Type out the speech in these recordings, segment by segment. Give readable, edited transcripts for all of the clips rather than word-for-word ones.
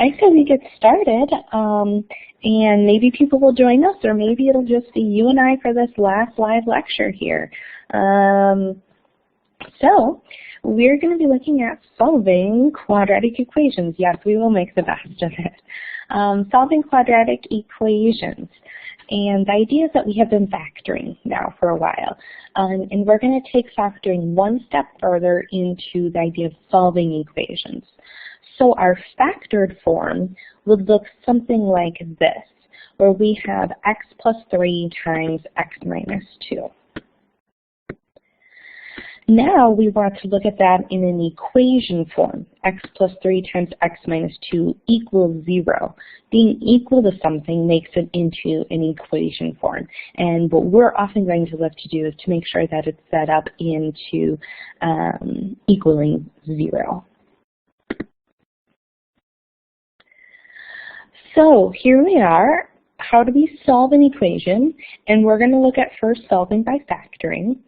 I say we get started, and maybe people will join us, or maybe it'll just be you and I for this last live lecture here. So we're going to be looking at solving quadratic equations. Yes, we will make the best of it. Solving quadratic equations. And the idea is that we have been factoring now for a while. And we're going to take factoring one step further into the idea of solving equations. So our factored form would look something like this, where we have x plus 3 times x minus 2. Now we want to look at that in an equation form. X plus 3 times x minus 2 equals 0. Being equal to something makes it into an equation form. And what we're often going to look to do is to make sure that it's set up into equaling 0. So here we are. How do we solve an equation? And we're going to look at first solving by factoring.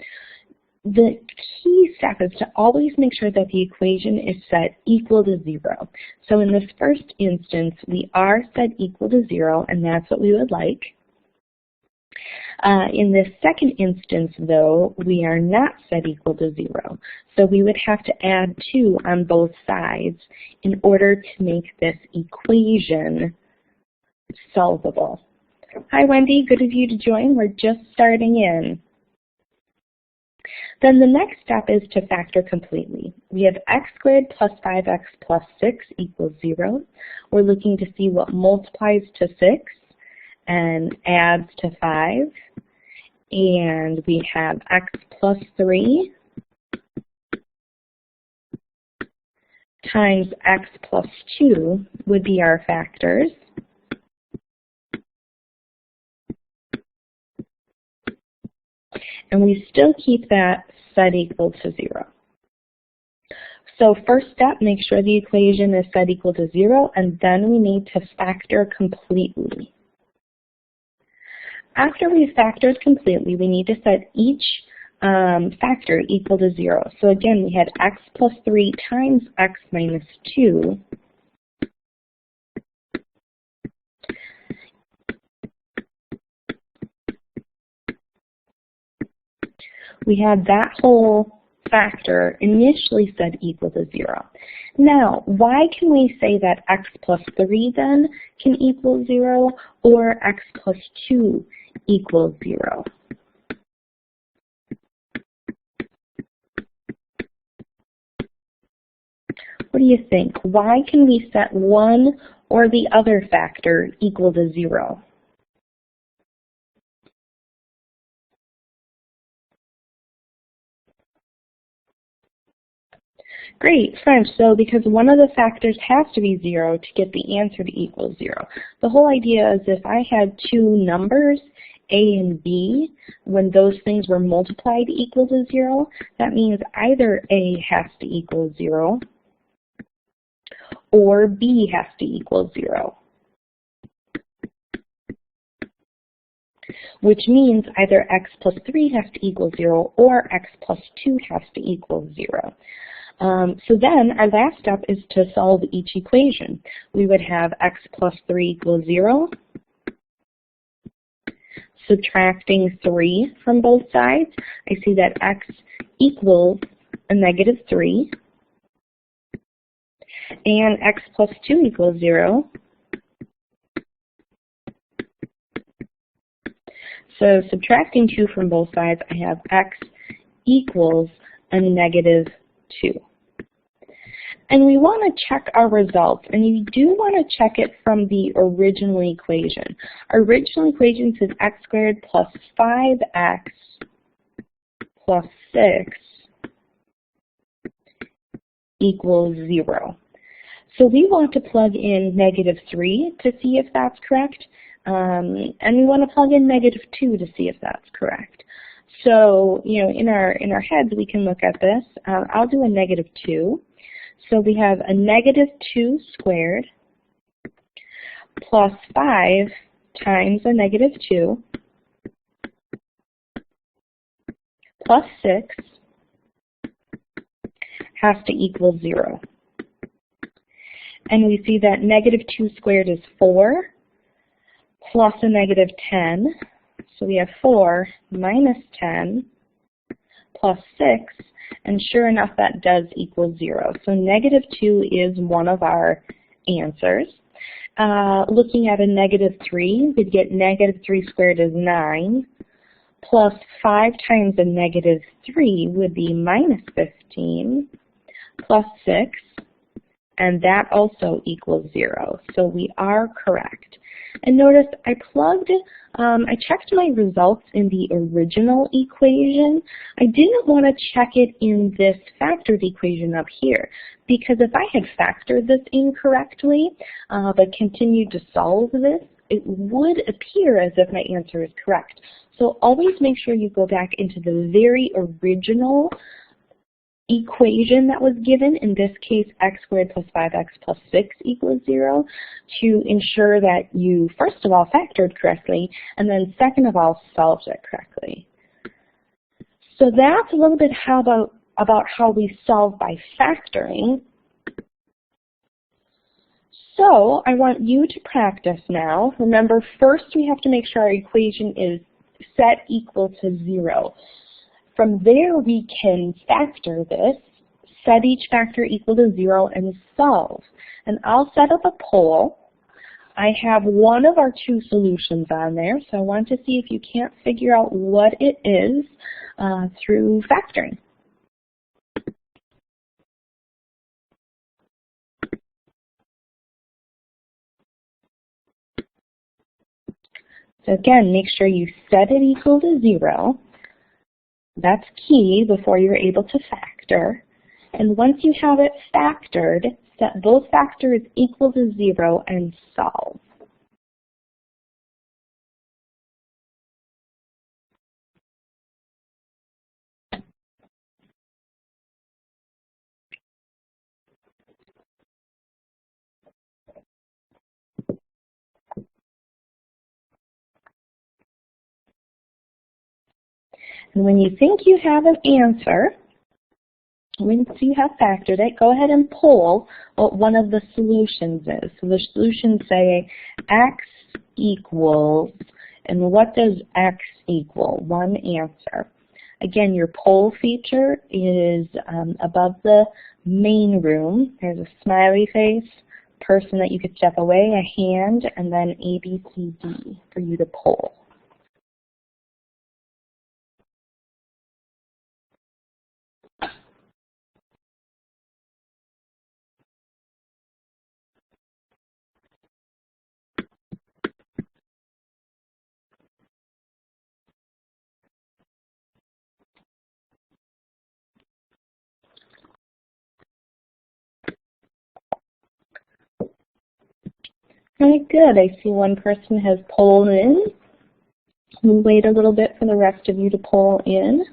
The key step is to always make sure that the equation is set equal to 0. So in this first instance, we are set equal to 0, and that's what we would like. In this second instance, though, we are not set equal to 0. So we would have to add 2 on both sides in order to make this equation solvable. Hi, Wendy. Good of you to join. We're just starting in. Then the next step is to factor completely. We have x squared plus 5x plus 6 equals 0. We're looking to see what multiplies to 6 and adds to 5. And we have x plus 3 times x plus 2 would be our factors. And we still keep that set equal to 0. So first step, make sure the equation is set equal to 0, and then we need to factor completely. After we've factored completely, we need to set each factor equal to 0. So again, we had x plus 3 times x minus 2 we had that whole factor initially set equal to 0. Now, why can we say that x plus 3 then can equal 0, or x plus 2 equals 0? What do you think? Why can we set one or the other factor equal to 0? Great, French. So because one of the factors has to be 0 to get the answer to equal 0. The whole idea is if I had two numbers, A and B, when those things were multiplied equal to 0, that means either A has to equal 0 or B has to equal 0. Which means either x plus 3 has to equal 0 or x plus 2 has to equal 0. So then our last step is to solve each equation. We would have x plus 3 equals 0, subtracting 3 from both sides. I see that x equals a negative 3, and x plus 2 equals 0. So subtracting 2 from both sides, I have x equals a negative 2. And we want to check our results, and you do want to check it from the original equation. Our original equation says x squared plus 5x plus 6 equals 0. So we want to plug in negative 3 to see if that's correct, and we want to plug in negative 2 to see if that's correct. So, you know, in our heads, we can look at this. I'll do a negative 2. So we have a negative 2 squared plus 5 times a negative 2 plus 6 has to equal 0. And we see that negative 2 squared is 4 plus a negative 10. So we have 4 minus 10 plus 6. And sure enough, that does equal 0. So negative 2 is one of our answers. Looking at a negative 3, we'd get negative 3 squared is 9. Plus 5 times a negative 3 would be minus 15. Plus 6. And that also equals 0. So we are correct. And notice I checked my results in the original equation. I didn't want to check it in this factored equation up here, because if I had factored this incorrectly but continued to solve this, it would appear as if my answer is correct. So always make sure you go back into the very original equation that was given, in this case x squared plus 5x plus 6 equals 0, to ensure that you first of all factored correctly and then second of all solved it correctly. So that's a little bit about how we solve by factoring. So I want you to practice now. Remember, first we have to make sure our equation is set equal to 0. From there, we can factor this, set each factor equal to 0, and solve. And I'll set up a poll. I have one of our 2 solutions on there, so I want to see if you can't figure out what it is through factoring. So again, make sure you set it equal to 0. That's key before you're able to factor. And once you have it factored, set both factors equal to 0 and solve. And when you think you have an answer, once you have factored it, go ahead and poll what one of the solutions is. So the solutions say x equals, and what does x equal? One answer. Again, your poll feature is above the main room. There's a smiley face, person that you could step away, a hand, and then A, B, C, D for you to poll. Very good. I see one person has polled in. We'll wait a little bit for the rest of you to poll in.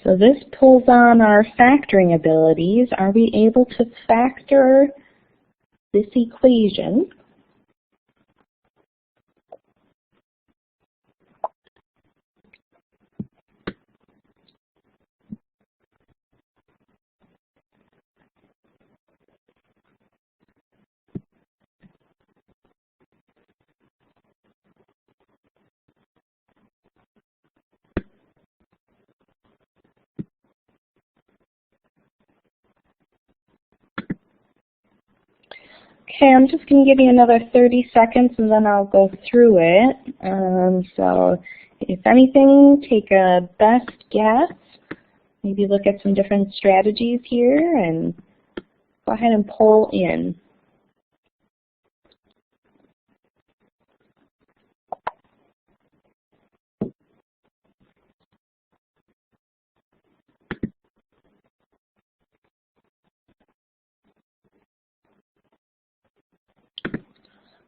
So this pulls on our factoring abilities. Are we able to factor this equation? Okay, I'm just going to give you another 30 seconds and then I'll go through it. So if anything, take a best guess. Maybe look at some different strategies here and go ahead and poll in.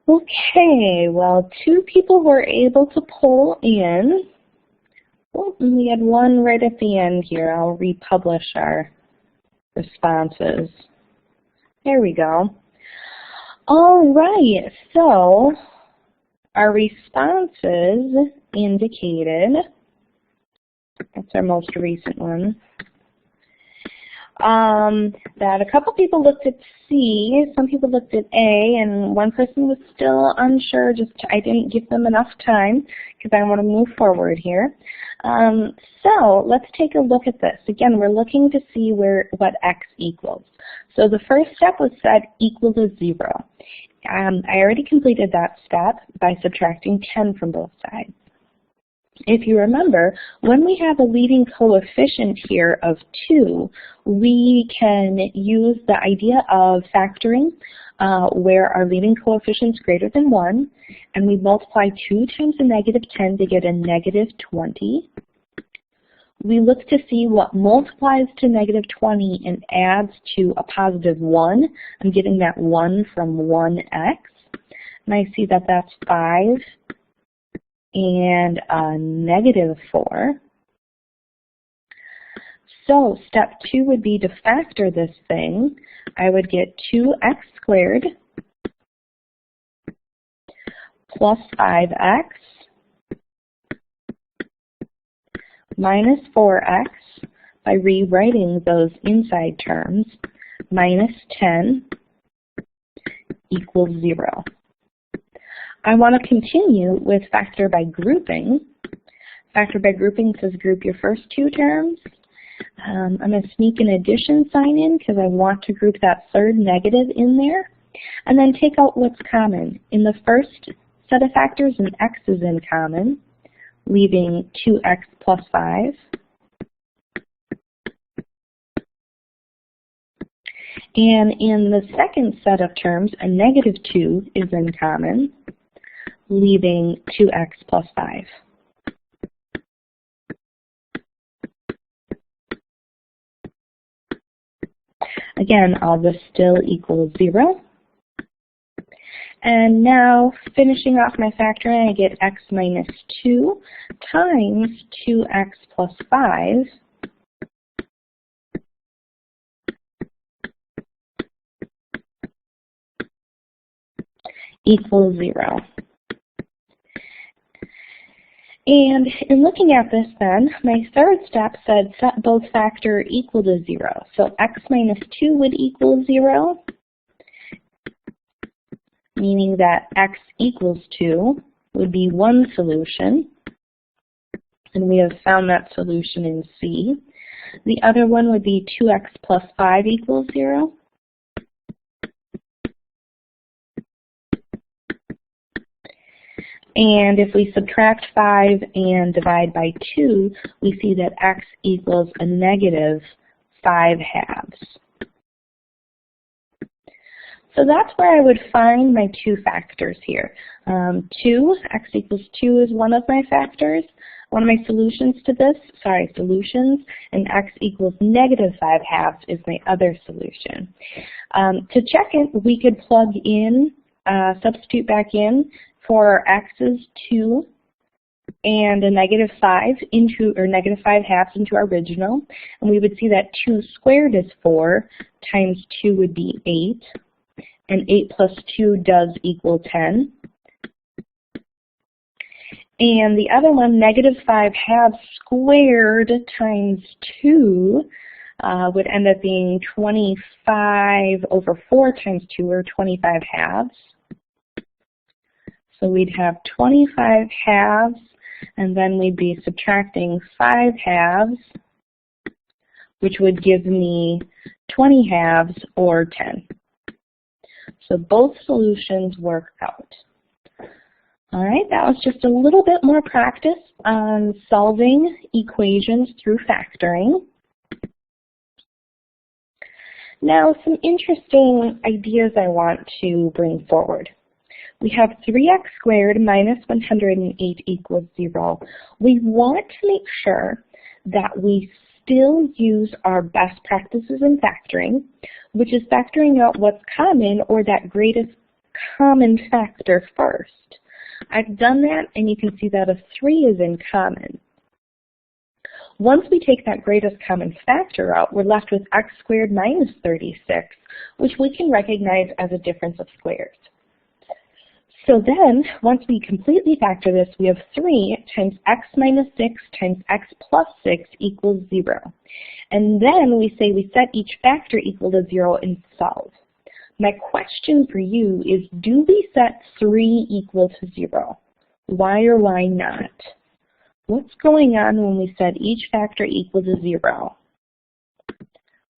Okay, well, 2 people were able to poll in. and we had one right at the end here. I'll republish our responses. There we go. All right, so our responses indicated, that's our most recent one, that a couple people looked at C, some people looked at A, and one person was still unsure. I didn't give them enough time because I want to move forward here. So let's take a look at this. Again, we're looking to see what X equals. So the first step was set equal to 0. I already completed that step by subtracting 10 from both sides. If you remember, when we have a leading coefficient here of 2, we can use the idea of factoring where our leading coefficient is greater than 1, and we multiply 2 times a negative 10 to get a negative 20. We look to see what multiplies to negative 20 and adds to a positive 1. I'm getting that 1 from 1x, and I see that that's 5 and a negative 4. So step 2 would be to factor this thing. I would get 2x squared plus 5x minus 4x by rewriting those inside terms minus 10 equals 0. I want to continue with factor by grouping. Factor by grouping says group your first 2 terms. I'm going to sneak an addition sign in because I want to group that third negative in there. And then take out what's common. In the first set of factors, an x is in common, leaving 2x plus 5. And in the second set of terms, a negative 2 is in common, leaving 2x plus 5. Again, all this still equals 0. And now, finishing off my factoring, I get x minus 2 times 2x plus 5 equals 0. And in looking at this then, my third step said set both factor equal to 0. So x minus 2 would equal 0, meaning that x equals 2 would be one solution. And we have found that solution in C. The other one would be 2x plus 5 equals 0. And if we subtract 5 and divide by 2, we see that x equals a negative 5/2. So that's where I would find my 2 factors here. 2, x equals 2 is one of my factors. One of my solutions to this, solutions, and x equals negative 5/2 is my other solution. To check it, we could plug in, substitute back in for x's 2 and a negative 5 into, or negative 5/2 into our original, and we would see that 2 squared is 4, times 2 would be 8, and 8 plus 2 does equal 10. And the other one, negative 5/2 squared times 2, would end up being 25 over 4 times 2, or 25/2. So we'd have 25/2, and then we'd be subtracting 5/2, which would give me 20/2 or 10. So both solutions work out. All right, that was just a little bit more practice on solving equations through factoring. Now, some interesting ideas I want to bring forward. We have 3x squared minus 108 equals 0. We want to make sure that we still use our best practices in factoring, which is factoring out what's common, or that greatest common factor first. I've done that, and you can see that a 3 is in common. Once we take that greatest common factor out, we're left with x squared minus 36, which we can recognize as a difference of squares. So then, once we completely factor this, we have 3 times x minus 6 times x plus 6 equals 0. And then we say we set each factor equal to 0 and solve. My question for you is, do we set 3 equal to 0? Why or why not? What's going on when we set each factor equal to 0?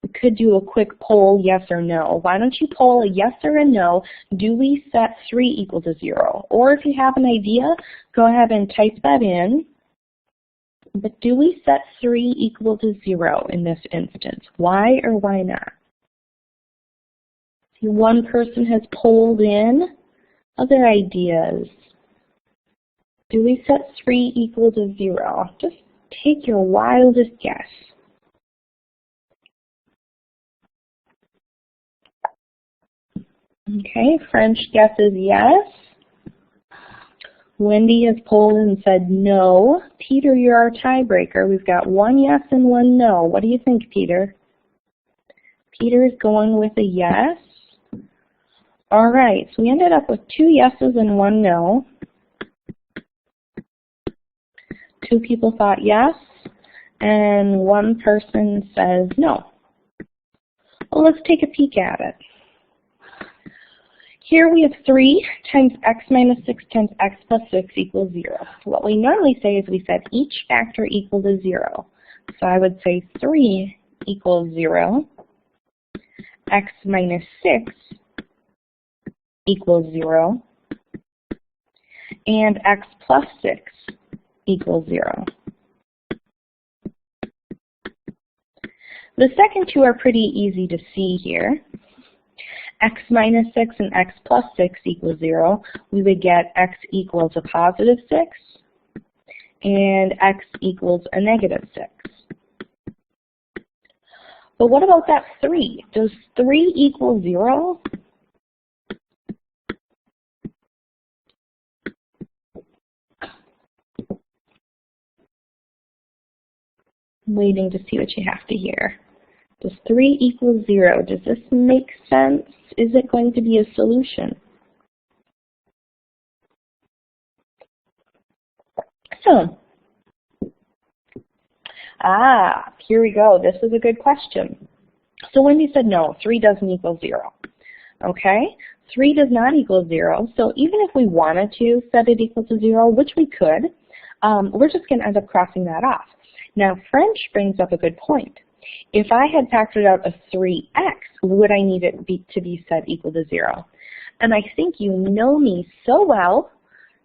We could do a quick poll, yes or no. Why don't you poll a yes or a no? Do we set 3 equal to 0? Or if you have an idea, go ahead and type that in. But do we set 3 equal to 0 in this instance? Why or why not? See, one person has polled in. Other ideas. Do we set 3 equal to 0? Just take your wildest guess. Okay, French guesses yes. Wendy has polled and said no. Peter, you're our tiebreaker. We've got 1 yes and 1 no. What do you think, Peter? Peter is going with a yes. All right, so we ended up with 2 yeses and 1 no. 2 people thought yes, and 1 person says no. Well, let's take a peek at it. Here we have 3 times x minus 6 times x plus 6 equals 0. So what we normally say is we set each factor equal to 0. So I would say 3 equals 0, x minus 6 equals 0, and x plus 6 equals 0. The second two are pretty easy to see here. X minus 6 and x plus 6 equals 0. We would get x equals a positive 6 and x equals a negative 6. But what about that 3? Does 3 equal 0? I'm waiting to see what you have to hear. Does 3 equal 0? Does this make sense? Is it going to be a solution? So, here we go. This is a good question. So Wendy said no, 3 doesn't equal 0. Okay, 3 does not equal 0. So even if we wanted to set it equal to 0, which we could, we're just going to end up crossing that off. Now, French brings up a good point. If I had factored out a 3x, would I need it to be set equal to 0? And I think you know me so well,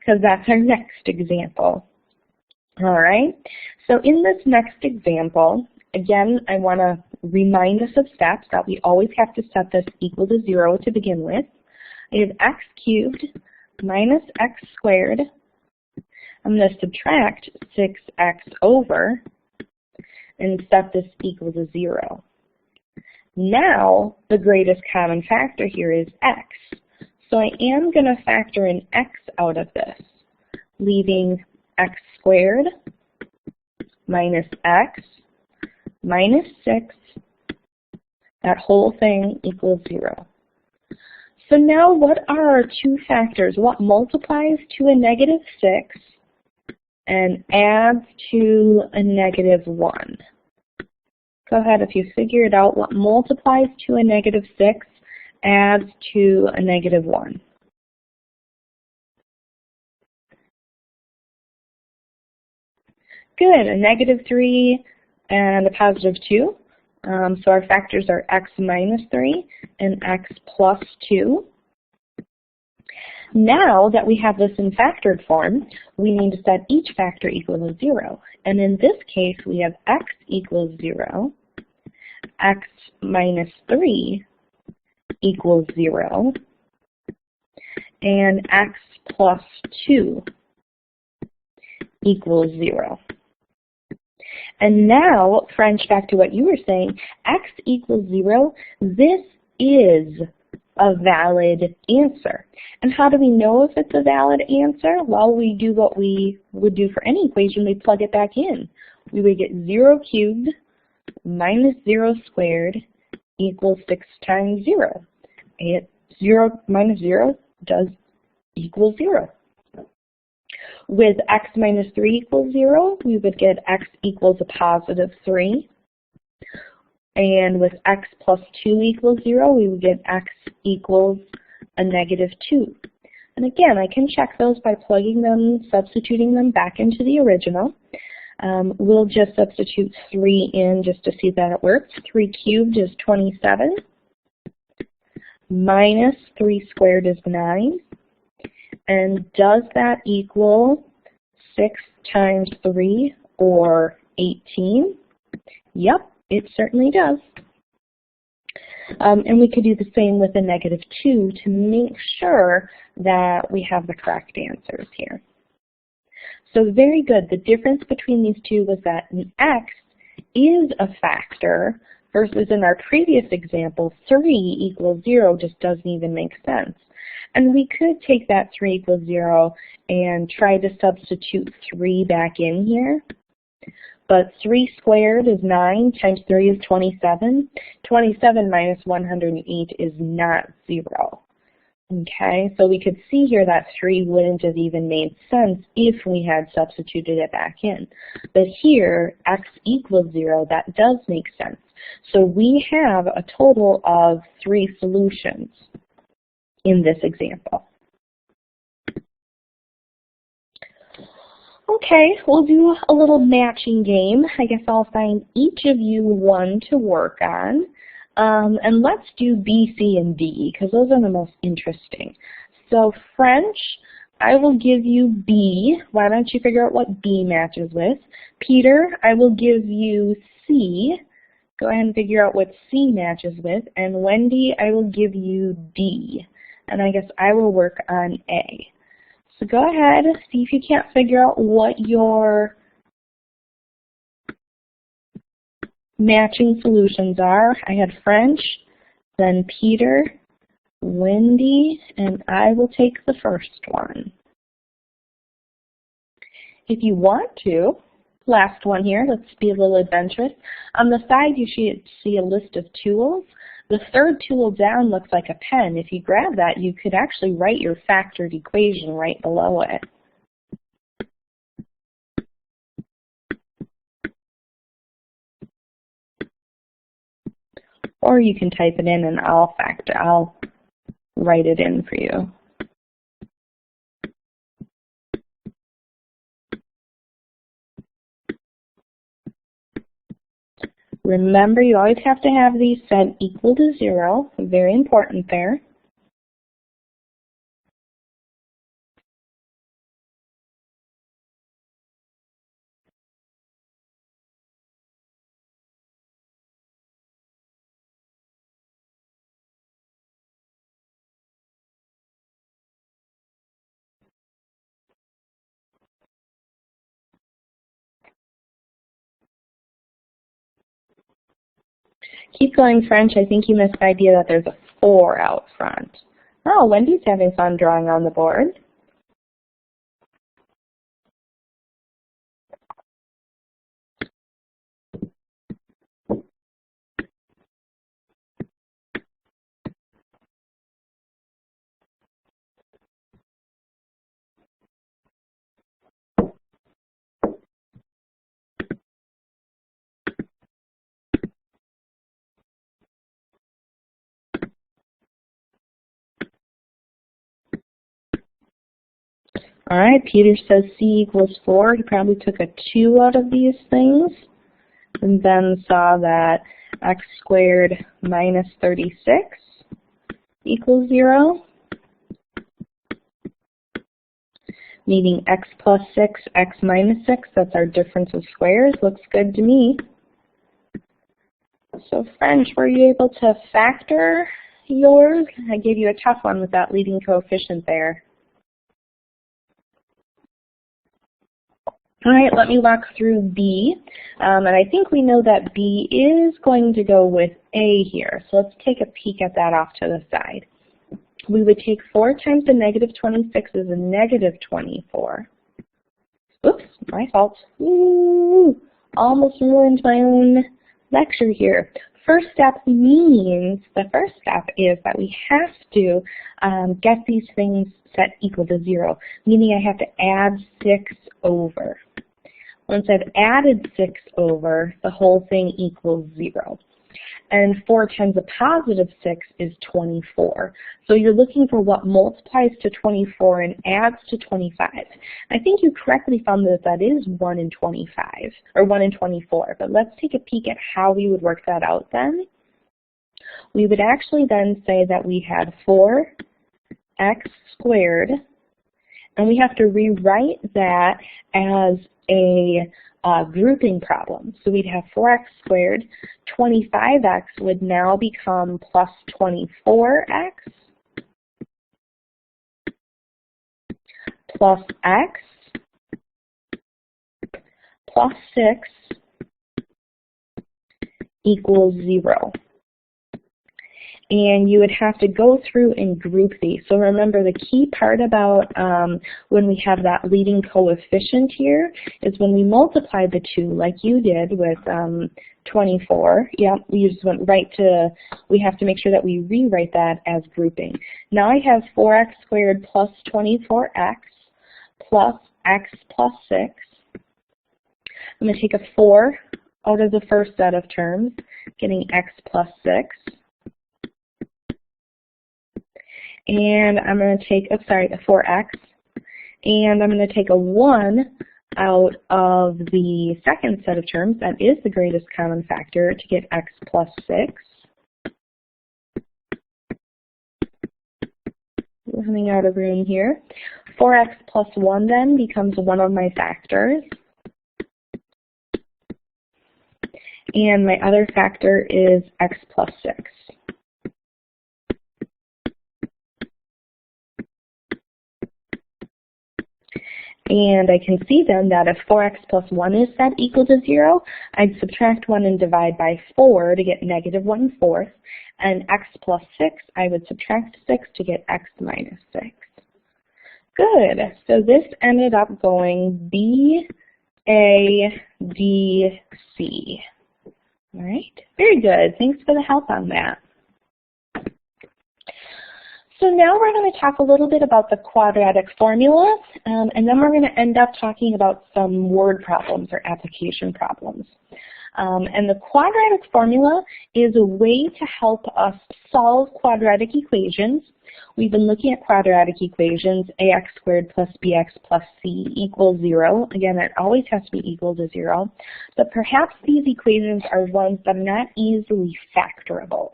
because that's our next example. All right, so in this next example, again, I want to remind us of steps that we always have to set this equal to 0 to begin with. I have x cubed minus x squared. I'm going to subtract 6x over and set this equal to 0. Now, the greatest common factor here is x. So I am going to factor in x out of this, leaving x squared minus x minus 6, that whole thing equals 0. So now what are our 2 factors? What multiplies to a negative 6 and adds to a negative 1? Go ahead, if you figure it out, what multiplies to a negative 6 adds to a negative 1? Good, a negative 3 and a positive 2. So our factors are x minus 3 and x plus 2. Now that we have this in factored form, we need to set each factor equal to 0. And in this case, we have x equals 0, x minus 3 equals 0, and x plus 2 equals 0. And now, French, back to what you were saying, x equals 0, this is a valid answer. And how do we know if it's a valid answer? Well, we do what we would do for any equation, we plug it back in. we would get 0 cubed minus 0 squared equals 6 times 0. And 0 minus 0 does equal 0. With x minus 3 equals 0, we would get x equals a positive 3. And with x plus 2 equals 0, we would get x equals a negative 2. And again, I can check those by plugging them, substituting them back into the original. We'll just substitute 3 in just to see that it works. 3 cubed is 27. Minus 3 squared is 9. And does that equal 6 times 3 or 18? Yep, it certainly does. And we could do the same with a negative 2 to make sure that we have the correct answers here. So very good. The difference between these two was that an x is a factor versus in our previous example, 3 equals 0 just doesn't even make sense. And we could take that 3 equals 0 and try to substitute 3 back in here. But 3 squared is 9 times 3 is 27. 27 minus 108 is not 0. Okay, so we could see here that 3 wouldn't have even made sense if we had substituted it back in. But here, x equals 0, that does make sense. So we have a total of 3 solutions in this example. Okay, we'll do a little matching game. I guess I'll assign each of you one to work on. And let's do B, C, and D, because those are the most interesting. So French, I will give you B. Why don't you figure out what B matches with? Peter, I will give you C. Go ahead and figure out what C matches with. And Wendy, I will give you D. And I guess I will work on A. So go ahead, see if you can't figure out what your matching solutions are. I had French, then Peter, Wendy, and I will take the first one. If you want to, last one here, let's be a little adventurous. On the side you should see a list of tools. The third tool down looks like a pen. If you grab that, you could actually write your factored equation right below it. Or you can type it in and I'll write it in for you. Remember, you always have to have these set equal to 0. Very important there. Keep going, French. I think you missed the idea that there's a 4 out front. Oh, Wendy's having fun drawing on the board. All right, Peter says C equals 4. He probably took a 2 out of these things and then saw that x squared minus 36 equals 0, meaning x plus 6, x minus 6. That's our difference of squares. Looks good to me. So French, were you able to factor yours? I gave you a tough one with that leading coefficient there. All right, let me walk through B. And I think we know that B is going to go with A here. So let's take a peek at that off to the side. We would take 4 times a negative 26 is a negative 24. Oops, my fault. Ooh, almost ruined my own lecture here. First step means, the first step is that we have to get these things set equal to 0, meaning I have to add 6 over. Once I've added 6 over, the whole thing equals 0. And 4 times a positive 6 is 24. So you're looking for what multiplies to 24 and adds to 25. I think you correctly found that that is 1 in 25, or 1 in 24. But let's take a peek at how we would work that out then. We would actually then say that we had 4x squared, and we have to rewrite that as a grouping problem. So we'd have 4x squared. 25x would now become plus 24x plus x plus 6 equals 0. And you would have to go through and group these. So remember, the key part about when we have that leading coefficient here is when we multiply the two, like you did with 24. Yep, we just went right to, we have to make sure that we rewrite that as grouping. Now I have 4x squared plus 24x plus x plus 6. I'm going to take a 4 out of the first set of terms, getting x plus 6. And I'm going to take, a 4x, and I'm going to take a 1 out of the second set of terms, that is the greatest common factor, to get x plus 6. Running out of room here. 4x plus 1 then becomes one of my factors. And my other factor is x plus 6. And I can see then that if 4x plus 1 is set equal to 0, I'd subtract 1 and divide by 4 to get negative 1/4. And x plus 6, I would subtract 6 to get x minus 6. Good. So this ended up going B, A, D, C. All right. Very good. Thanks for the help on that. So now we're going to talk a little bit about the quadratic formula, and then we're going to end up talking about some word problems or application problems. And the quadratic formula is a way to help us solve quadratic equations. We've been looking at quadratic equations, ax squared plus bx plus c equals 0. Again, it always has to be equal to 0. But perhaps these equations are ones that are not easily factorable.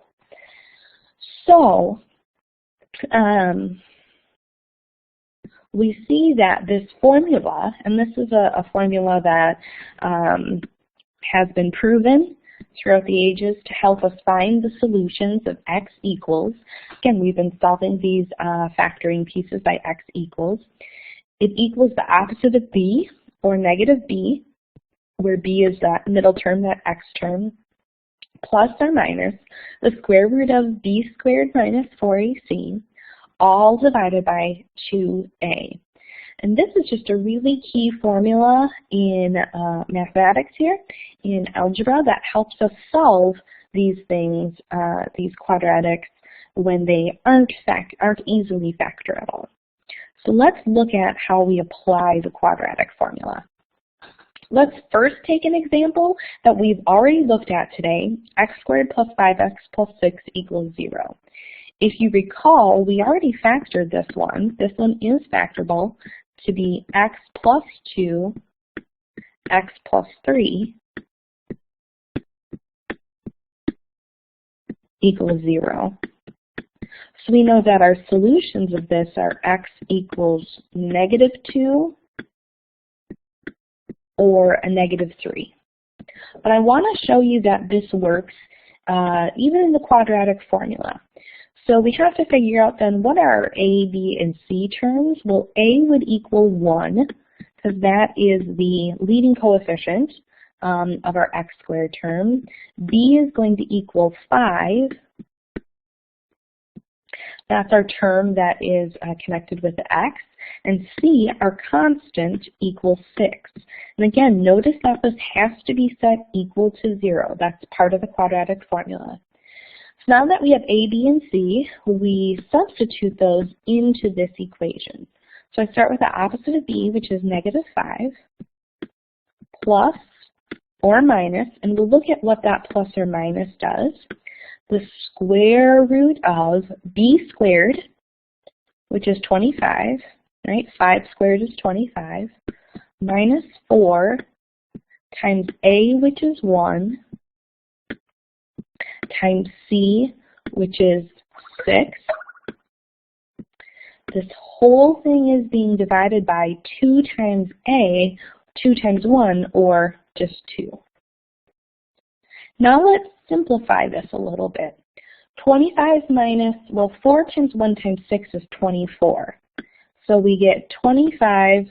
So, we see that this formula, and this is a formula that has been proven throughout the ages to help us find the solutions of x equals. Again, we've been solving these factoring pieces by x equals. It equals the opposite of b, or negative b, where b is that middle term, that x term, plus or minus the square root of b squared minus 4ac, all divided by 2a. And this is just a really key formula in mathematics here, in algebra, that helps us solve these things, these quadratics, when they aren't easily factorable. So let's look at how we apply the quadratic formula. Let's first take an example that we've already looked at today, x squared plus 5x plus 6 equals 0. If you recall, we already factored this one. This one is factorable to be x plus 2, x plus 3 equals 0. So we know that our solutions of this are x equals negative 2 or a negative 3. But I want to show you that this works even in the quadratic formula. So we have to figure out then what are a, b, and c terms. Well, a would equal 1 because that is the leading coefficient of our x squared term. b is going to equal 5. That's our term that is connected with the x. and C, our constant, equals 6. And again, notice that this has to be set equal to 0. That's part of the quadratic formula. So now that we have A, B, and C, we substitute those into this equation. So I start with the opposite of B, which is -5, plus or minus, and we'll look at what that plus or minus does. The square root of B squared, which is 25, right? 5 squared is 25, minus 4 times A, which is 1, times C, which is 6. This whole thing is being divided by 2 times A, 2 times 1, or just 2. Now let's simplify this a little bit. 25 minus, well, 4 times 1 times 6 is 24. So we get 25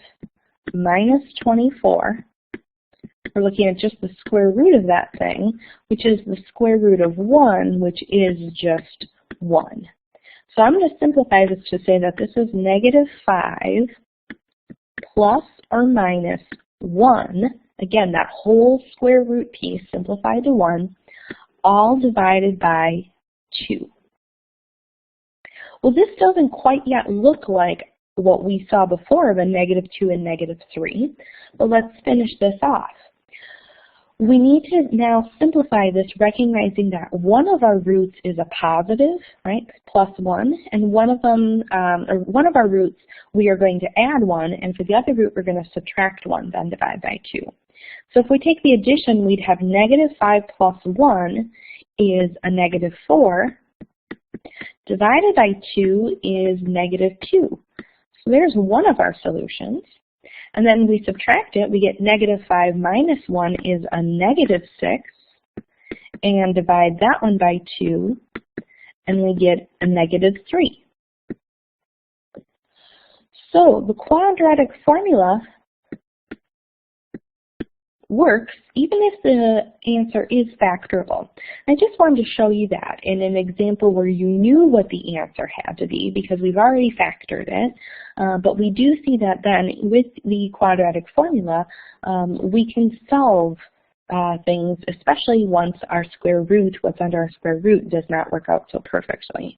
minus 24. We're looking at just the square root of that thing, which is the square root of 1, which is just 1. So I'm going to simplify this to say that this is -5 plus or minus 1. Again, that whole square root piece simplified to 1, all divided by 2. Well, this doesn't quite yet look like what we saw before of a -2 and -3, but let's finish this off. We need to now simplify this, recognizing that one of our roots is a positive, right, +1, and one of them, or one of our roots, we are going to add 1, and for the other root, we're going to subtract 1, then divide by 2. So if we take the addition, we'd have -5 plus 1 is a -4, divided by 2 is -2. So there's one of our solutions. And then we subtract it, we get -5 minus 1 is a -6, and divide that one by 2, and we get a -3. So the quadratic formula works even if the answer is factorable. I just wanted to show you that in an example where you knew what the answer had to be because we've already factored it, but we do see that then with the quadratic formula we can solve things, especially once our square root, what's under our square root, does not work out so perfectly.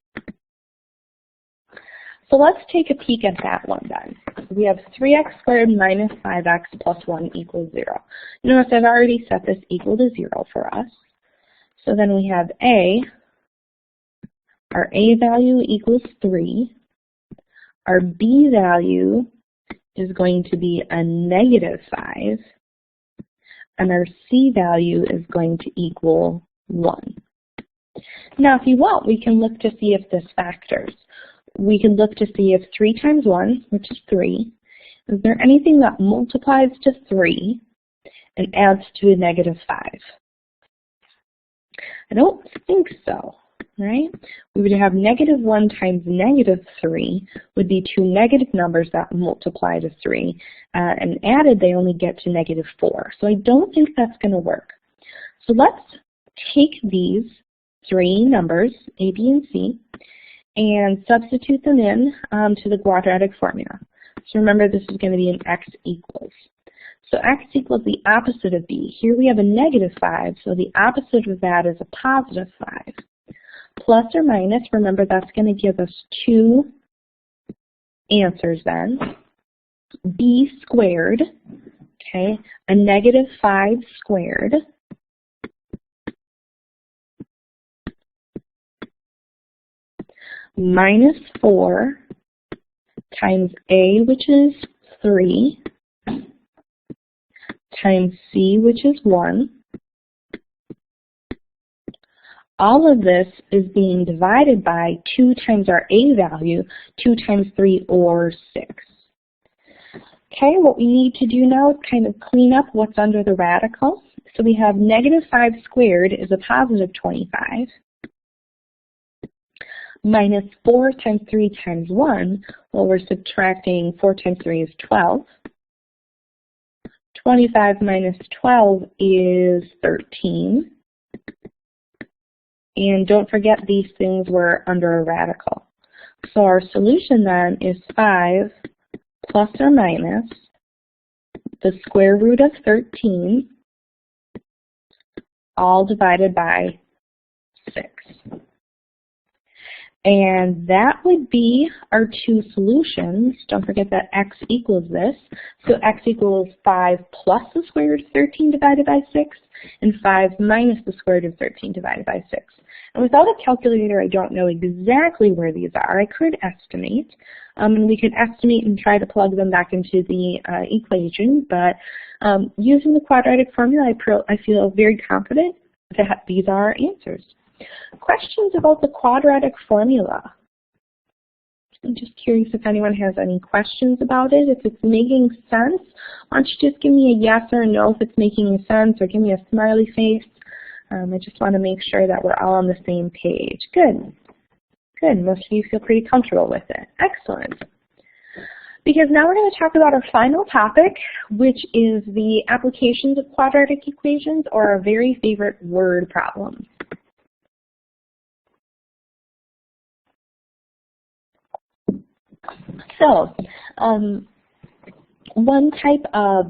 So let's take a peek at that one then. We have 3x squared minus 5x plus 1 equals 0. Notice I've already set this equal to 0 for us. So then we have a, our a value equals 3. Our b value is going to be a -5. And our c value is going to equal 1. Now if you want, we can look to see if this factors. We can look to see if 3 times 1, which is 3, is there anything that multiplies to 3 and adds to a -5? I don't think so, right? We would have -1 times -3 would be 2 negative numbers that multiply to 3, and added they only get to -4. So I don't think that's going to work. So let's take these 3 numbers, A, B, and C, and substitute them in to the quadratic formula. So remember, this is going to be an x equals. So x equals the opposite of b. Here we have a -5, so the opposite of that is a +5. Plus or minus, remember that's going to give us 2 answers then. B squared, okay, a -5 squared, minus 4 times a, which is 3, times c, which is 1. All of this is being divided by 2 times our a value, 2 times 3, or 6. Okay, what we need to do now is kind of clean up what's under the radical. So we have -5 squared is a +25. Minus 4 times 3 times 1, well, we're subtracting 4 times 3 is 12. 25 minus 12 is 13. And don't forget these things were under a radical. So our solution then is 5 plus or minus the square root of 13, all divided by 6. And that would be our two solutions. Don't forget that x equals this. So x equals 5 plus the square root of 13 divided by 6, and 5 minus the square root of 13 divided by 6. And without a calculator, I don't know exactly where these are. I could estimate, and we could estimate and try to plug them back into the equation, but using the quadratic formula, I feel very confident that these are our answers. Questions about the quadratic formula? I'm just curious if anyone has any questions about it. If it's making sense, why don't you just give me a yes or a no if it's making sense, or give me a smiley face. I just want to make sure that we're all on the same page. Good. Good. Most of you feel pretty comfortable with it. Excellent. Because now we're going to talk about our final topic, which is the applications of quadratic equations, or our very favorite word problems. So,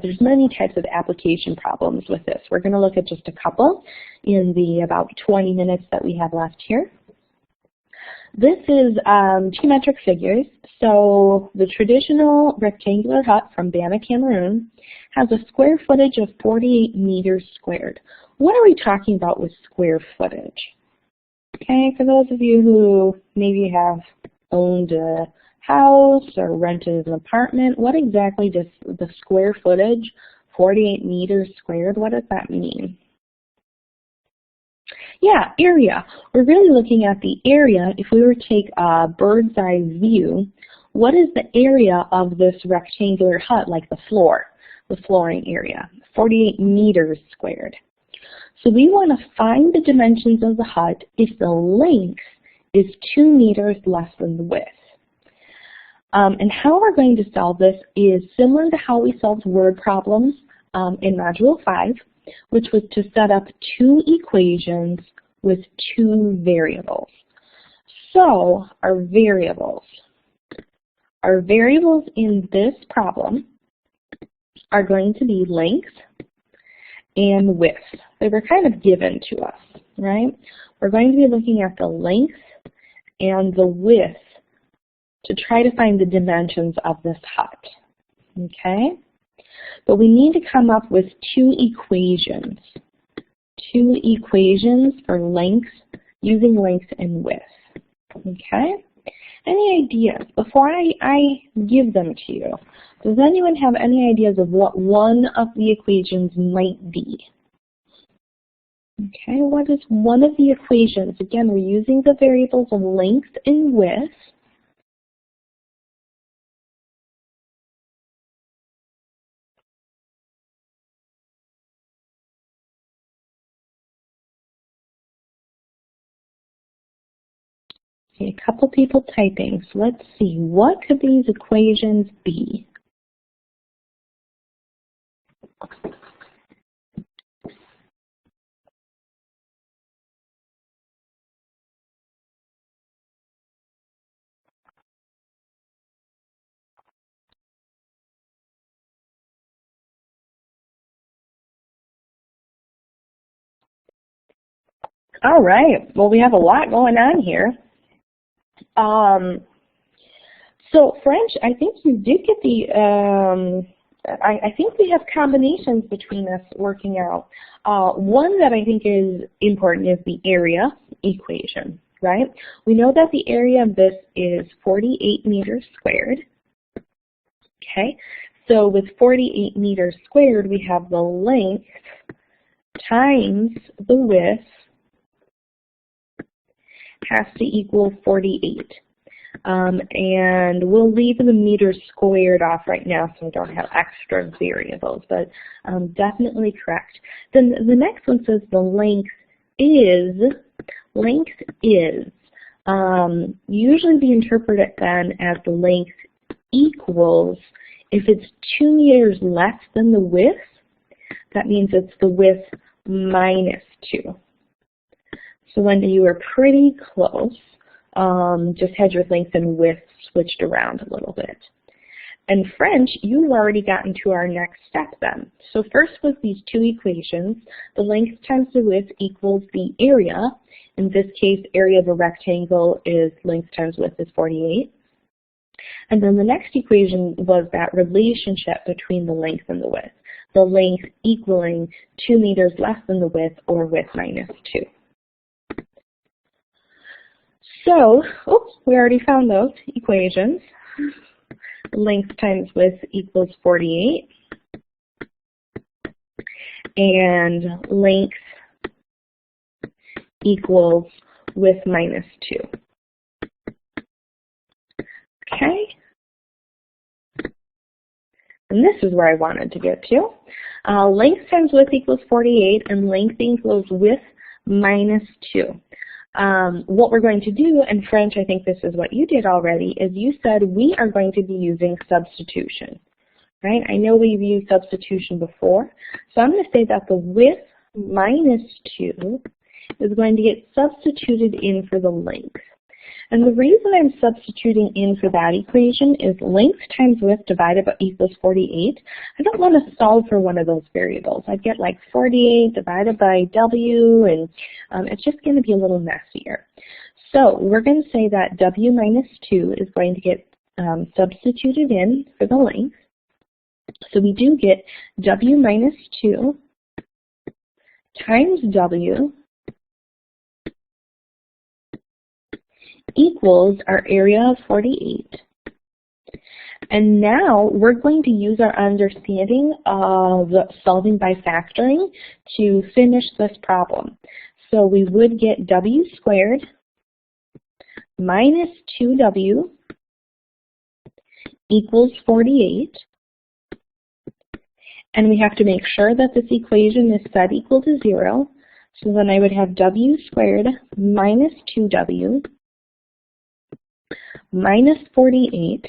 there's many types of application problems with this. We're going to look at just a couple in the about 20 minutes that we have left here. This is geometric figures. So the traditional rectangular hut from Bama, Cameroon has a square footage of 48 meters squared. What are we talking about with square footage? Okay, for those of you who maybe have owned a house or rented an apartment, what exactly does the square footage, 48 meters squared, what does that mean? Yeah, area. We're really looking at the area. If we were to take a bird's eye view, what is the area of this rectangular hut, like the floor, the flooring area? 48 meters squared. So we want to find the dimensions of the hut if the length is 2 meters less than the width. And how we're going to solve this is similar to how we solved word problems in Module 5, which was to set up two equations with two variables. So our variables in this problem are going to be length and width. They were kind of given to us, right? We're going to be looking at the length and the width to try to find the dimensions of this hut, okay? But we need to come up with two equations for length, using length and width, okay? Any ideas? Before I give them to you, does anyone have any ideas of what one of the equations might be? Okay, what is one of the equations? Again, we're using the variables of length and width. Okay, a couple people typing, so let's see, what could these equations be? All right, well, we have a lot going on here. So French, I think you did get the, I think we have combinations between us working out. One that I think is important is the area equation, right? We know that the area of this is 48 meters squared, okay? So with 48 meters squared, we have the length times the width has to equal 48. And we'll leave the meters squared off right now so we don't have extra variables, but definitely correct. Then the next one says the length is, usually we interpret it then as the length equals, if it's 2 meters less than the width, that means it's the width minus 2. So when you are pretty close, just had your length and width switched around a little bit. In French, you've already gotten to our next step then. So first was these two equations. The length times the width equals the area. In this case, area of a rectangle is length times width is 48. And then the next equation was that relationship between the length and the width. The length equaling 2 meters less than the width, or width minus 2. So, we already found those equations. Length times width equals 48. And length equals width minus 2. Okay? And this is where I wanted to get to. Length times width equals 48, and length equals width minus 2. What we're going to do in French, I think this is what you did already, is you said we are going to be using substitution. Right? I know we've used substitution before, so I'm going to say that the width minus 2 is going to get substituted in for the length. And the reason I'm substituting in for that equation is length times width divided by equals 48. I don't want to solve for one of those variables. I'd get like 48 divided by W, and it's just going to be a little messier. So we're going to say that W minus 2 is going to get substituted in for the length. So we do get W minus 2 times W equals our area of 48. And now we're going to use our understanding of solving by factoring to finish this problem. So we would get W squared minus 2W equals 48. And we have to make sure that this equation is set equal to 0. So then I would have W squared minus 2W minus 48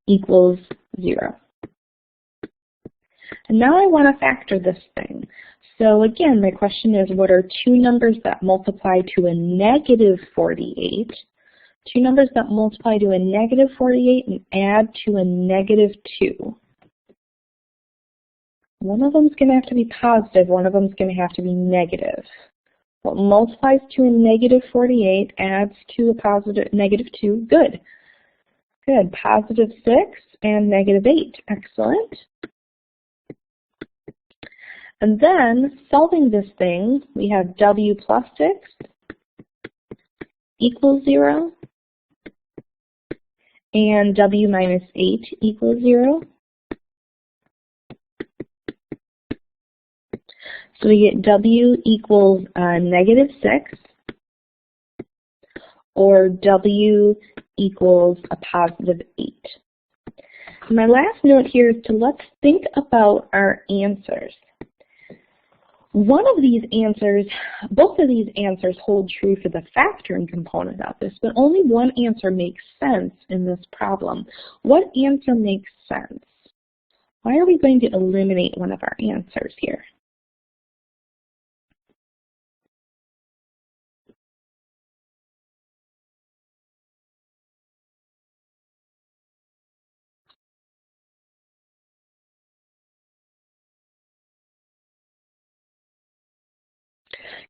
equals 0. And now I want to factor this thing. So again, my question is, what are two numbers that multiply to a negative 48? Two numbers that multiply to a negative 48 and add to a negative 2. One of them is going to have to be positive, one of them is going to have to be negative. What multiplies to a negative 48 adds to a positive negative 2. Good. Good. Positive 6 and negative 8. Excellent. And then, solving this thing, we have W plus 6 equals 0, and W minus 8 equals 0. So we get W equals negative 6, or W equals a positive 8. My last note here is to let's think about our answers. One of these answers, both of these answers hold true for the factoring component of this, but only one answer makes sense in this problem. What answer makes sense? Why are we going to eliminate one of our answers here?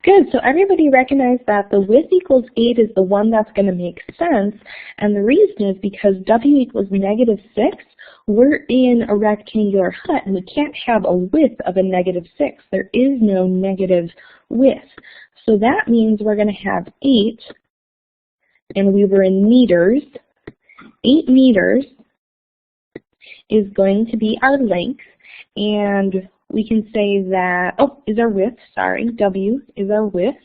Good, so everybody recognized that the width equals 8 is the one that's going to make sense, and the reason is because W equals negative 6, we're in a rectangular hut, and we can't have a width of a negative 6. There is no negative width. So that means we're going to have 8, and we were in meters. 8 meters is going to be our length, and we can say that, is our width, sorry, W is our width.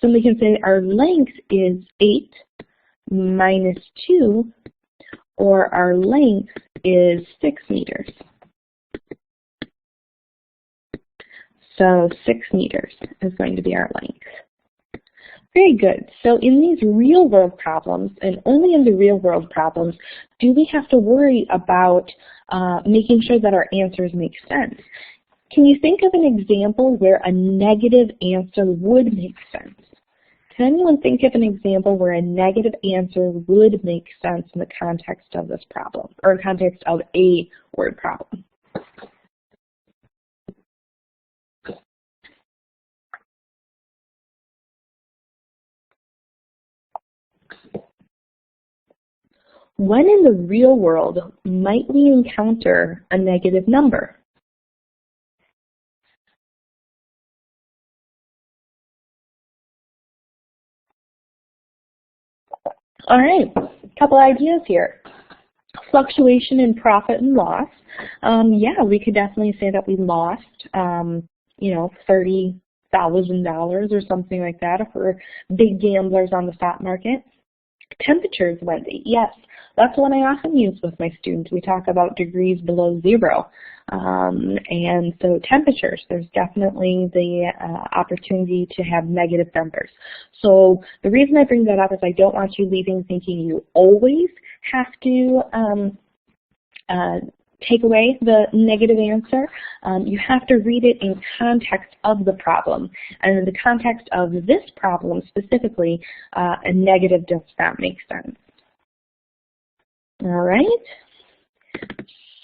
So we can say our length is 8 minus 2, or our length is 6 meters. So 6 meters is going to be our length. Very good. So in these real-world problems, and only in the real-world problems, do we have to worry about making sure that our answers make sense? Can you think of an example where a negative answer would make sense? Can anyone think of an example where a negative answer would make sense in the context of this problem, or in context of a word problem? When in the real world might we encounter a negative number? All right, a couple ideas here. Fluctuation in profit and loss. Yeah, we could definitely say that we lost, you know, $30,000 or something like that if we're big gamblers on the stock market. Temperatures, Wendy. Yes, that's one I often use with my students. We talk about degrees below zero. And so temperatures, there's definitely the opportunity to have negative numbers. So the reason I bring that up is I don't want you leaving thinking you always have to take away the negative answer. You have to read it in context of the problem. And in the context of this problem specifically, a negative does not make sense. All right.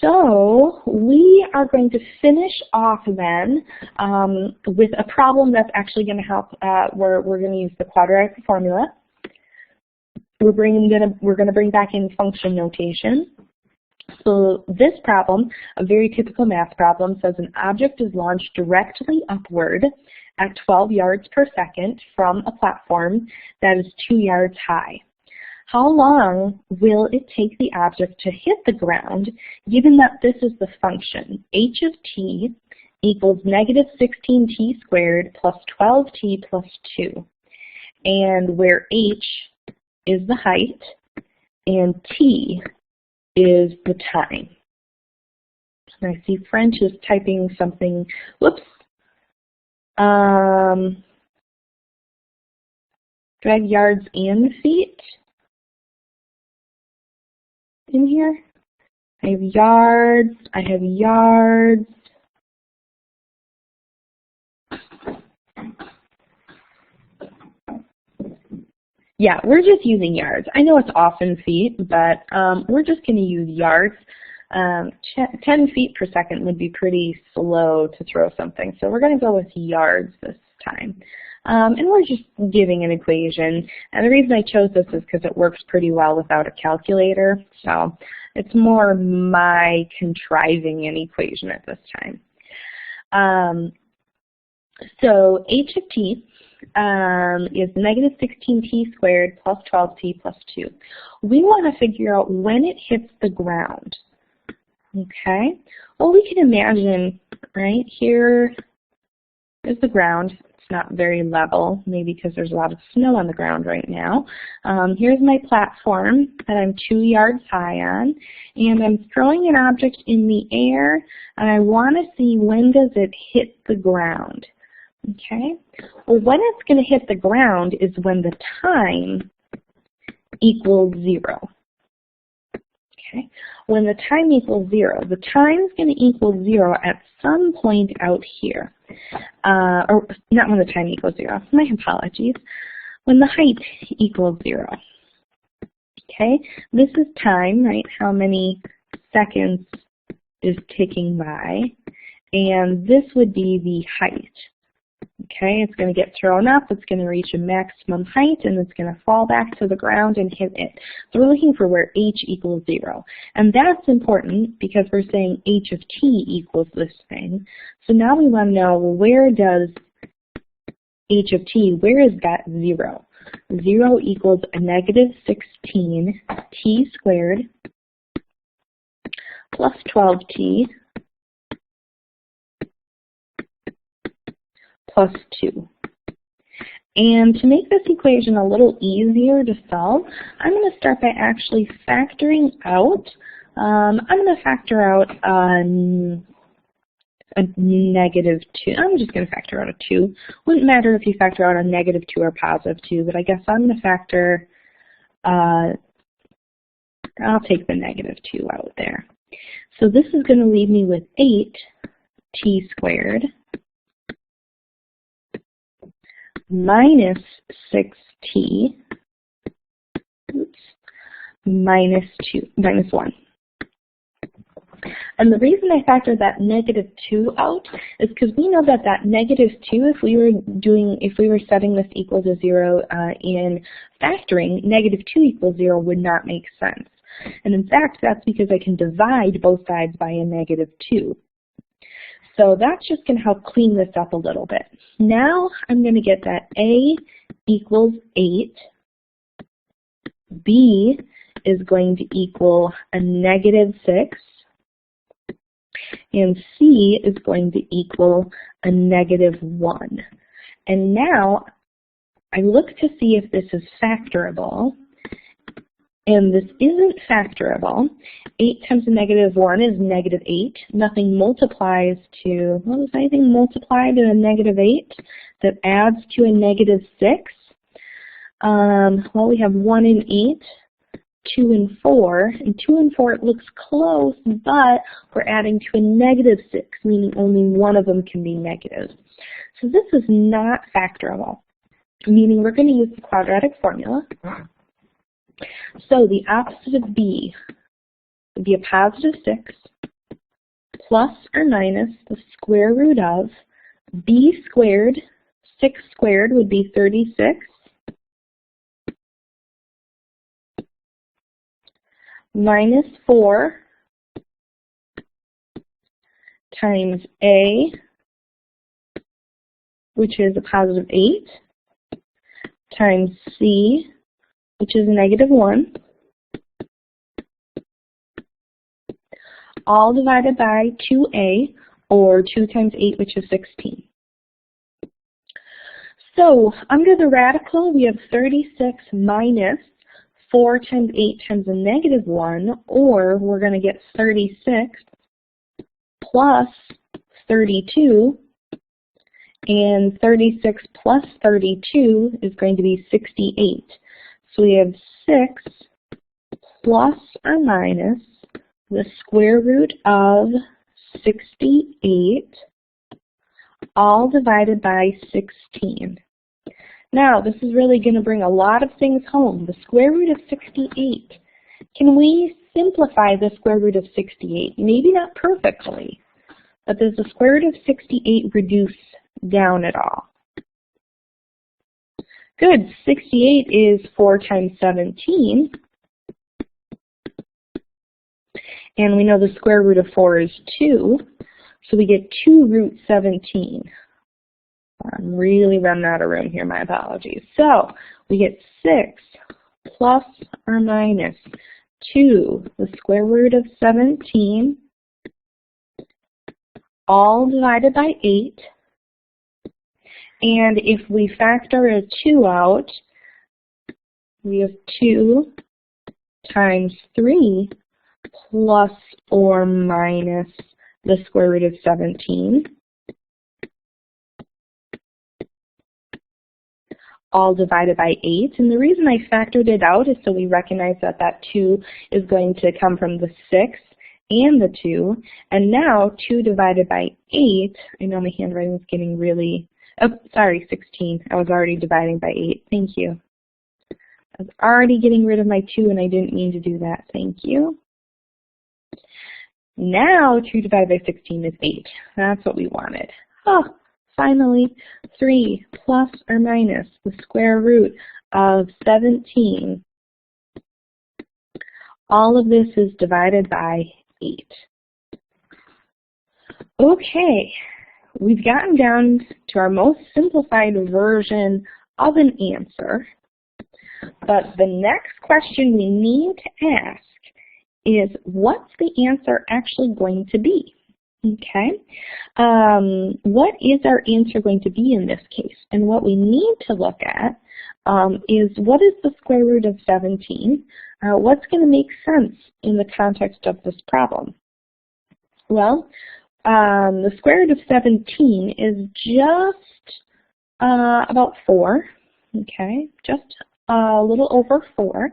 So we are going to finish off then with a problem that's actually going to help. We're going to use the quadratic formula. We're going to bring back in function notation. So this problem, a very typical math problem, says an object is launched directly upward at 12 yards per second from a platform that is 2 yards high. How long will it take the object to hit the ground, given that this is the function? H of t equals negative 16t squared plus 12t plus 2. And where h is the height and t is the time. And I see French is typing something, whoops. Do I have yards and feet in here? I have yards, Yeah, we're just using yards. I know it's often feet, but we're just going to use yards. 10 feet per second would be pretty slow to throw something, so we're going to go with yards this time. And we're just giving an equation. And the reason I chose this is because it works pretty well without a calculator, so it's more my contriving an equation at this time. So h of t is negative 16t squared plus 12t plus 2. We want to figure out when it hits the ground. Okay? Well, we can imagine, right, here is the ground. It's not very level, maybe because there's a lot of snow on the ground right now. Here's my platform that I'm 2 yards high on, and I'm throwing an object in the air, and I want to see when does it hit the ground. Okay, well, when it's going to hit the ground is when the time equals 0. Okay, when the time equals 0, the time is going to equal 0 at some point out here. Or not when the time equals 0, my apologies. When the height equals 0. Okay, this is time, right? How many seconds is ticking by. And this would be the height. Okay, it's going to get thrown up, it's going to reach a maximum height, and it's going to fall back to the ground and hit it. So we're looking for where h equals 0. And that's important because we're saying h of t equals this thing. So now we want to know, well, where does h of t, where is that 0? 0 equals a negative 16t squared plus 12t plus 2. And to make this equation a little easier to solve, I'm going to start by actually factoring out, I'm going to factor out a negative 2. I'm just going to factor out a 2. Wouldn't matter if you factor out a negative 2 or positive 2, but I guess I'm going to factor, I'll take the negative 2 out there. So this is going to leave me with 8t squared minus 6t, minus 1. And the reason I factored that negative 2 out is because we know that that negative 2, if we were setting this equal to 0 in factoring, negative 2 equals 0 would not make sense. And in fact, that's because I can divide both sides by a negative 2. So that's just going to help clean this up a little bit. Now I'm going to get that A equals 8, B is going to equal a negative 6, and C is going to equal a negative 1. And now I look to see if this is factorable, and this isn't factorable. 8 times a negative 1 is negative 8. Nothing multiplies to, well, does anything multiply to a negative 8 that adds to a negative 6? Well, we have 1 and 8. 2 and 4, and 2 and 4 it looks close, but we're adding to a negative 6, meaning only one of them can be negative. So this is not factorable, meaning we're going to use the quadratic formula. So the opposite of b would be a positive 6 plus or minus the square root of b squared. 6 squared would be 36. Minus 4 times A, which is a positive 8, times C, which is a negative 1, all divided by 2A, or 2 times 8, which is 16. So under the radical, we have 36 minus 4 times 8 times a negative 1, or we're going to get 36 plus 32, and 36 plus 32 is going to be 68. So we have 6 plus or minus the square root of 68, all divided by 16. Now, this is really going to bring a lot of things home. The square root of 68. Can we simplify the square root of 68? Maybe not perfectly, but does the square root of 68 reduce down at all? Good. 68 is 4 times 17. And we know the square root of 4 is 2. So we get 2 root 17. I'm really running out of room here, my apologies. So we get 6 plus or minus 2, the square root of 17, all divided by 8. And if we factor a 2 out, we have 2 times 3 plus or minus the square root of 17. All divided by 8. And the reason I factored it out is so we recognize that that 2 is going to come from the 6 and the 2. And now 2 divided by 8, I know my handwriting is getting really, oh, sorry, 16. I was already dividing by 8. Thank you. I was already getting rid of my 2 and I didn't mean to do that. Thank you. Now 2 divided by 16 is 8. That's what we wanted. Oh. Finally, 3 plus or minus the square root of 17. All of this is divided by 8. Okay, we've gotten down to our most simplified version of an answer. But the next question we need to ask is, what's the answer actually going to be? Okay, what is our answer going to be in this case? And what we need to look at is, what is the square root of 17? What's going to make sense in the context of this problem? Well, the square root of 17 is just about 4, okay, just a little over 4.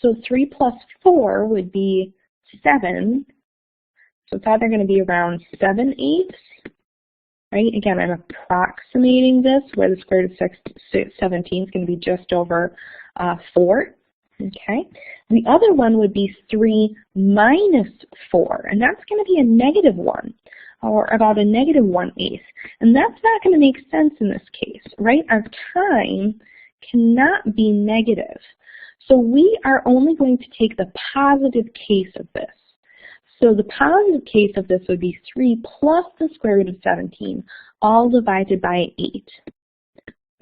So 3 plus 4 would be 7. So it's either going to be around 7/8 right? Again, I'm approximating this where the square root of 17 is going to be just over 4. Okay. The other one would be 3 minus 4, and that's going to be a negative 1, or about a negative 1/8. And that's not going to make sense in this case, right? Our time cannot be negative. So we are only going to take the positive case of this. So the positive case of this would be 3 plus the square root of 17, all divided by 8.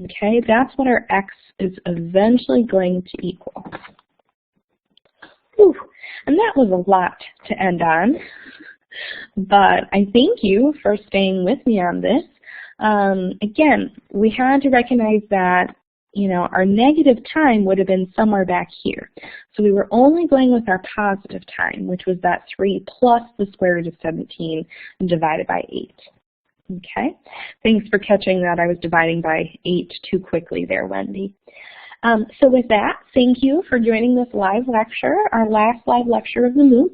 Okay, that's what our x is eventually going to equal. Whew. And that was a lot to end on, but I thank you for staying with me on this. Again, we had to recognize that, you know, our negative time would have been somewhere back here. So we were only going with our positive time, which was that 3 plus the square root of 17 divided by 8. Okay, thanks for catching that. I was dividing by 8 too quickly there, Wendy. So with that, thank you for joining this live lecture, our last live lecture of the MOOC.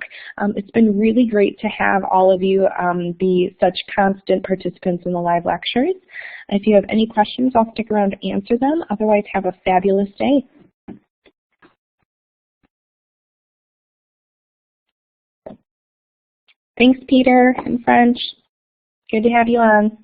It's been really great to have all of you be such constant participants in the live lectures. If you have any questions, I'll stick around to answer them. Otherwise, have a fabulous day. Thanks, Peter and French. Good to have you on.